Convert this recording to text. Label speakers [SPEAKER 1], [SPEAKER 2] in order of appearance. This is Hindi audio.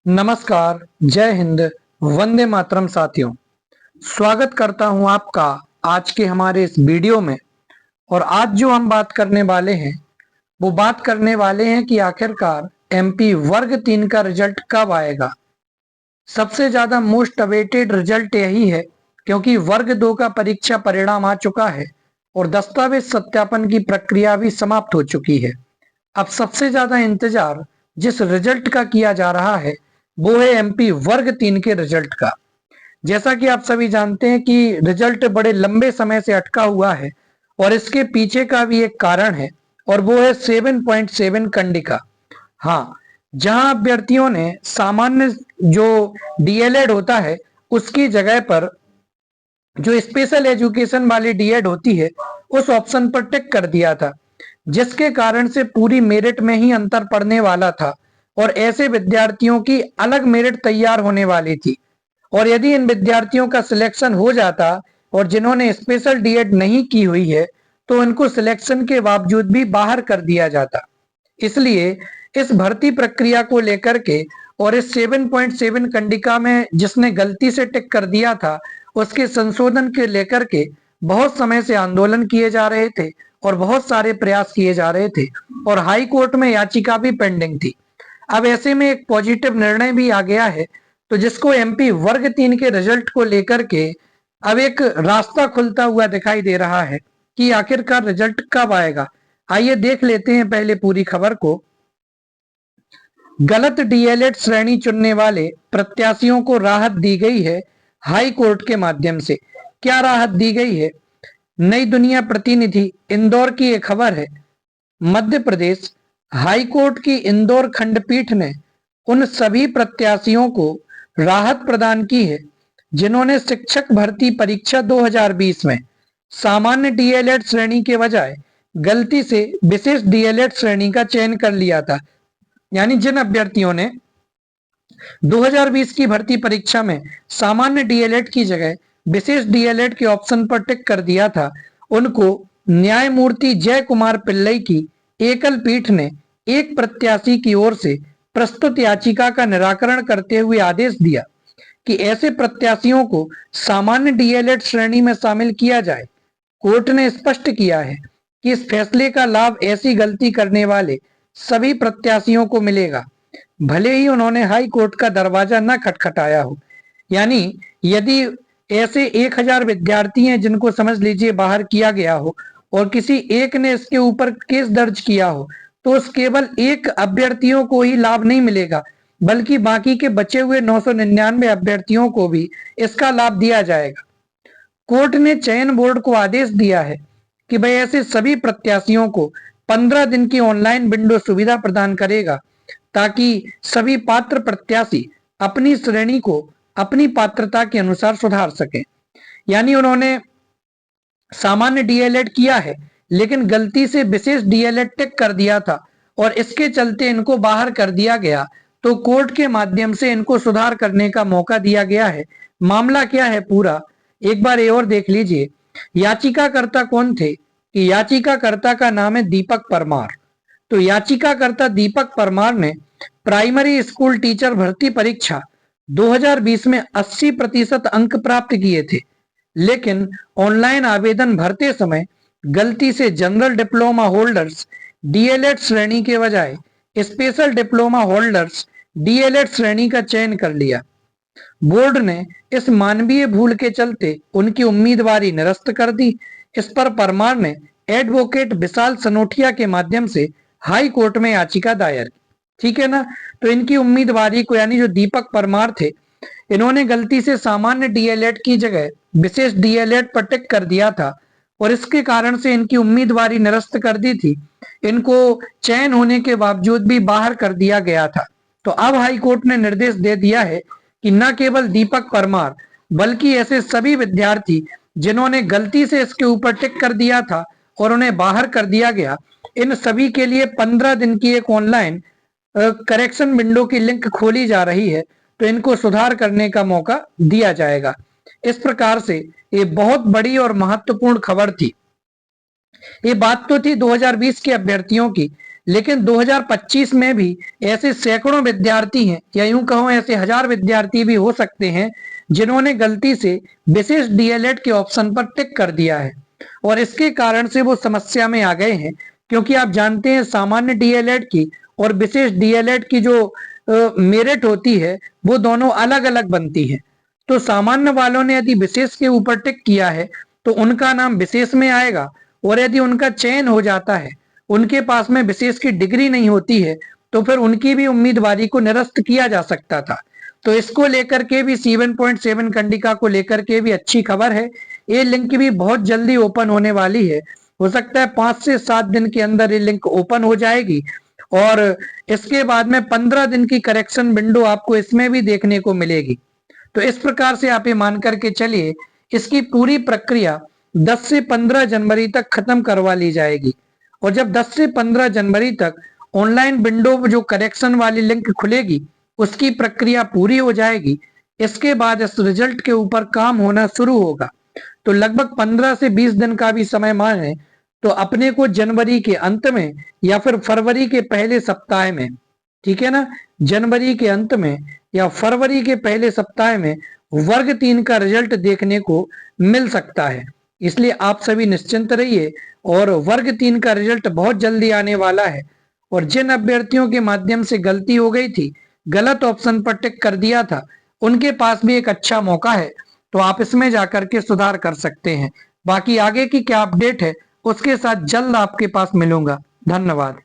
[SPEAKER 1] नमस्कार, जय हिंद, वंदे मातरम साथियों। स्वागत करता हूं आपका आज के हमारे इस वीडियो में। और आज जो हम बात करने वाले हैं वो बात करने वाले हैं कि आखिरकार एमपी वर्ग 3 का रिजल्ट कब आएगा। सबसे ज्यादा मोस्ट अवेटेड रिजल्ट यही है क्योंकि वर्ग 2 का परीक्षा परिणाम आ चुका है और दस्तावेज सत्यापन की प्रक्रिया भी समाप्त हो चुकी है। अब सबसे ज्यादा इंतजार जिस रिजल्ट का किया जा रहा है वो है एमपी वर्ग 3 के रिजल्ट का। जैसा कि आप सभी जानते हैं कि रिजल्ट बड़े लंबे समय से अटका हुआ है और इसके पीछे का भी एक कारण है और वो है 7.7 कंडिका। हाँ, जहां अभ्यर्थियों ने सामान्य जो डीएलएड होता है उसकी जगह पर जो स्पेशल एजुकेशन वाली डीएड होती है उस ऑप्शन पर टिक कर दिया था, जिसके कारण से पूरी मेरिट में ही अंतर पड़ने वाला था और ऐसे विद्यार्थियों की अलग मेरिट तैयार होने वाली थी। और यदि इन विद्यार्थियों का सिलेक्शन हो जाता और जिन्होंने स्पेशल डीएड नहीं की हुई है तो इनको सिलेक्शन के बावजूद भी बाहर कर दिया जाता। इसलिए इस भर्ती प्रक्रिया को लेकर के और इस 7.7 कंडिका में जिसने गलती से टिक कर दिया था उसके संशोधन के लेकर के बहुत समय से आंदोलन किए जा रहे थे और बहुत सारे प्रयास किए जा रहे थे और हाई कोर्ट में याचिका भी पेंडिंग थी। अब ऐसे में एक पॉजिटिव निर्णय भी आ गया है तो जिसको एमपी वर्ग 3 के रिजल्ट को लेकर के अब एक रास्ता खुलता हुआ दिखाई दे रहा है कि आखिरकार रिजल्ट कब आएगा। आइए देख लेते हैं पहले पूरी खबर को। गलत डीएलएड श्रेणी चुनने वाले प्रत्याशियों को राहत दी गई है हाई कोर्ट के माध्यम से। क्या राहत दी गई है? नई दुनिया प्रतिनिधि इंदौर की एक खबर है। मध्य प्रदेश हाई कोर्ट की इंदौर खंडपीठ ने उन सभी प्रत्याशियों को राहत प्रदान की है जिन्होंने शिक्षक भर्ती परीक्षा 2020 में सामान्य डीएलएड श्रेणी के बजाय गलती से विशेष डीएलएड श्रेणी का चयन कर लिया था। यानी जिन अभ्यर्थियों ने 2020 की भर्ती परीक्षा में सामान्य डीएलएड की जगह विशेष डीएलएड के ऑप्शन पर टिक कर दिया था, उनको न्यायमूर्ति जय कुमार पिल्लई की एकल पीठ ने एक प्रत्याशी की ओर से प्रस्तुत याचिका का निराकरण करते हुए आदेश दिया कि ऐसे प्रत्याशियों को सामान्य डीएलएड श्रेणी में शामिल किया जाए। कोर्ट ने स्पष्ट किया है कि इस फैसले का लाभ ऐसी गलती करने वाले सभी प्रत्याशियों को मिलेगा, भले ही उन्होंने हाई कोर्ट का दरवाजा न खटखटाया हो। यानी यदि ऐसे 1000 विद्यार्थी हैं जिनको समझ लीजिए बाहर किया गया हो और किसी एक ने इसके ऊपर केस दर्ज किया हो तो उस केवल एक अभ्यर्थियों को ही लाभ नहीं मिलेगा बल्कि बाकी के बचे हुए 999 अभ्यर्थियों को भी इसका लाभ दिया जाएगा। कोर्ट ने चयन बोर्ड को आदेश दिया है कि भाई ऐसे सभी प्रत्याशियों को 15 दिन की ऑनलाइन विंडो सुविधा प्रदान करेगा ताकि सभी पात्र प्रत्याशी अपनी श्रेणी को अपनी पात्रता के अनुसार सुधार सके। यानी उन्होंने सामान्य डीएलएड किया है लेकिन गलती से विशेष डीएलएड टिक कर दिया था और इसके चलते इनको बाहर कर दिया गया, तो कोर्ट के माध्यम से इनको सुधार करने का मौका दिया गया है। मामला क्या है पूरा एक बार ये और देख लीजिए। याचिकाकर्ता कौन थे? कि याचिकाकर्ता का नाम है दीपक परमार। तो याचिकाकर्ता दीपक परमार ने प्राइमरी स्कूल टीचर भर्ती परीक्षा 2020 में 80% अंक प्राप्त किए थे, लेकिन ऑनलाइन आवेदन भरते समय गलती से जनरल डिप्लोमा होल्डर्स डीएलएड श्रेणी के बजाय स्पेशल डिप्लोमा होल्डर्स डीएलएड श्रेणी का चयन कर लिया। बोर्ड ने इस मानवीय भूल के चलते उनकी उम्मीदवारी निरस्त कर दी। इस पर परमार ने एडवोकेट विशाल सनोठिया के माध्यम से हाई कोर्ट में याचिका दायर की। ठीक है ना? तो इनकी उम्मीदवारी को यानी जो दीपक परमार थे इन्होंने गलती से सामान्य डीएलएड की जगह विशेष डीएलएड पर टिक कर दिया था और इसके कारण से इनकी उम्मीदवारी निरस्त कर दी थी। इनको चयन होने के बावजूद भी बाहर कर दिया गया था। तो अब हाई कोर्ट ने निर्देश दे दिया है कि न केवल दीपक परमार बल्कि ऐसे सभी विद्यार्थी जिन्होंने गलती से इसके ऊपर टिक कर दिया था और उन्हें बाहर कर दिया गया, इन सभी के लिए 15 दिन की एक ऑनलाइन करेक्शन विंडो की लिंक खोली जा रही है, तो इनको सुधार करने का मौका दिया जाएगा। इस प्रकार से ये बहुत बड़ी और महत्वपूर्ण खबर थी। ये बात तो थी 2020 के अभ्यर्थियों की, लेकिन 2025 में भी ऐसे सैकड़ों विद्यार्थी हैं, या यूं कहो ऐसे 1000 विद्यार्थी भी हो सकते हैं जिन्होंने गलती से विशेष डीएलएड के ऑप्शन पर टिक कर दिया है, और इसके कारण से वो समस्या में आ गए हैं। क्योंकि आप जानते हैं सामान्य डीएलएड की और विशेष डीएलएड की जो मेरिट होती है वो दोनों अलग अलग बनती है। तो सामान्य वालों ने यदि विशेष के ऊपर टिक किया है तो उनका नाम विशेष में आएगा, और यदि उनका चयन हो जाता है, उनके पास में विशेष की डिग्री नहीं होती है, तो फिर उनकी भी उम्मीदवारी को निरस्त किया जा सकता था। तो इसको लेकर के भी 7.7 कंडिका को लेकर के भी अच्छी खबर है। ये लिंक भी बहुत जल्दी ओपन होने वाली है, हो सकता है 5 से 7 दिन के अंदर ये लिंक ओपन हो जाएगी, और इसके बाद में 15 दिन की करेक्शन विंडो आपको इसमें भी देखने को मिलेगी। तो इस प्रकार से आप ये मान करके चलिए इसकी पूरी प्रक्रिया 10 से 15 जनवरी तक खत्म करवा ली जाएगी, और जब 10 से 15 जनवरी तक ऑनलाइन विंडो जो करेक्शन वाली लिंक खुलेगी उसकी प्रक्रिया पूरी हो जाएगी। इसके बाद इस रिजल्ट के ऊपर काम होना शुरू होगा। तो लगभग 15 से 20 दिन का भी समय माने तो अपने को जनवरी के अंत में या फिर फरवरी के पहले सप्ताह में, ठीक है ना, जनवरी के अंत में या फरवरी के पहले सप्ताह में वर्ग 3 का रिजल्ट देखने को मिल सकता है। इसलिए आप सभी निश्चिंत रहिए, और वर्ग 3 का रिजल्ट बहुत जल्दी आने वाला है। और जिन अभ्यर्थियों के माध्यम से गलती हो गई थी, गलत ऑप्शन पर टिक कर दिया था, उनके पास भी एक अच्छा मौका है, तो आप इसमें जाकर के सुधार कर सकते हैं। बाकी आगे की क्या अपडेट है उसके साथ जल्द आपके पास मिलूंगा। धन्यवाद।